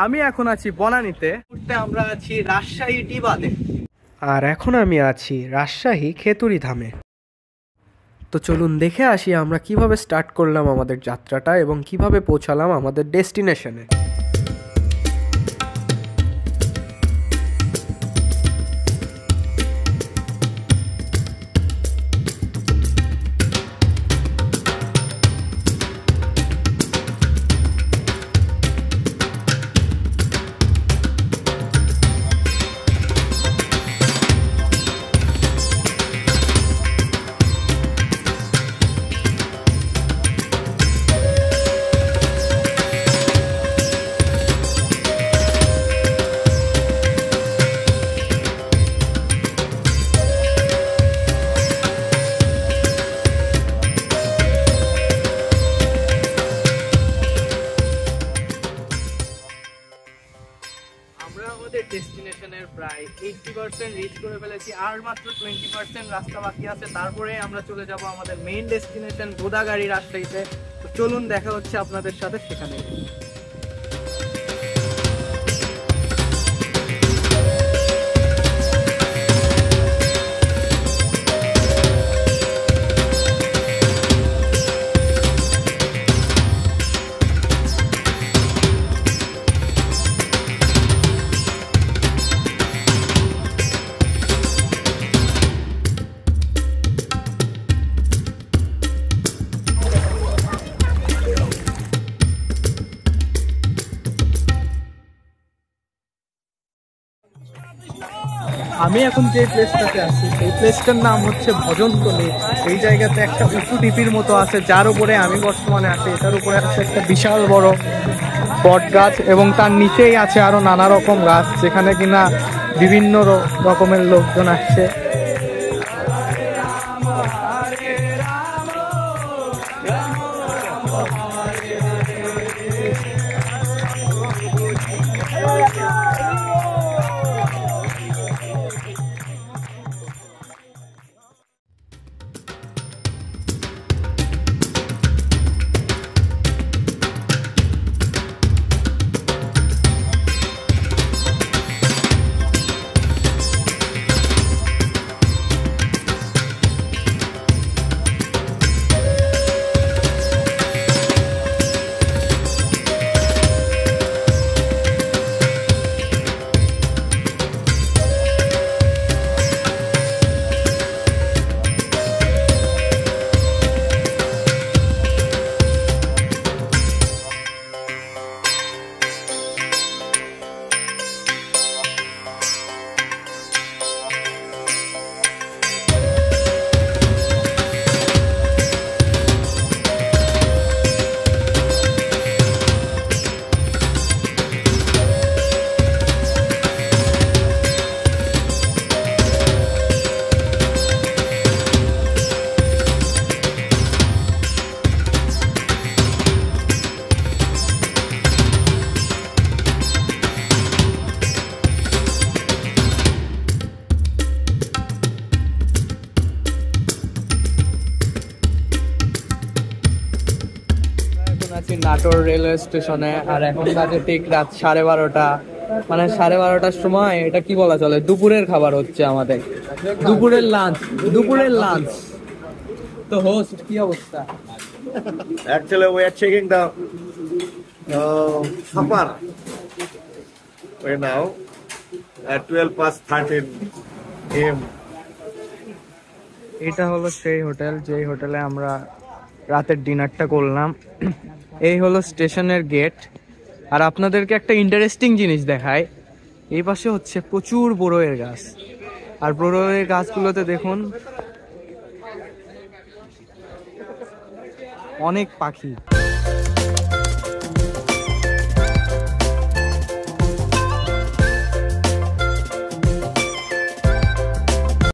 আমি এখন আছি বনানীতে, আমরা আছি রাজশাহী ডিবাতে, আর এখন আমি আছি রাজশাহী খেতুরি ধামে। তো চলুন দেখে আসি আমরা কিভাবে স্টার্ট করলাম আমাদের যাত্রাটা এবং কিভাবে পৌঁছালাম আমাদের ডেস্টিনেশনে। ডেস্টিনেশনের প্রায় 80% রিচ করে ফেলেছি, আর মাত্র 20% রাস্তা বাকি আছে। তারপরে আমরা চলে যাব আমাদের মেইন ডেস্টিনেশন গোদাগাড়ি রাজশাহীতে। তো চলুন দেখা হচ্ছে আপনাদের সাথে সেখানে। আমি এখন যে প্লেসটাতে আছি সেই প্লেসটার নাম হচ্ছে ভজনতলী। এই জায়গাতে একটা উঁচু টিপির মতো আছে যার উপরে আমি বর্তমানে আছি। এটার উপরে আছে একটা বিশাল বড় বট গাছ এবং তার নিচেই আছে আরো নানা রকম গাছ, যেখানে কিনা বিভিন্ন রকমের লোকজন আসছে। নাটোর রেলওয়ে স্টেশনে, আর এখন বাজে ঠিক রাত 12:30। মানে 12:30টার সময় এটা কি বলা চলে, দুপুরের খাবার হচ্ছে আমাদের, দুপুরের লাঞ্চ। তো হোস্ট কি অবস্থা? Actually, we are checking the supper right now at 12:13 AM. এটা হলো সেই হোটেল যেই হোটেলে আমরা রাতের ডিনারটা করলাম। এই হলো স্টেশনের গেট। আর আপনাদেরকে একটা ইন্টারেস্টিং জিনিস দেখায়, এই পাশে হচ্ছে প্রচুর বড়ইয়ের গাছ, আর বড়ইয়ের গাছগুলোতে দেখুন অনেক পাখি।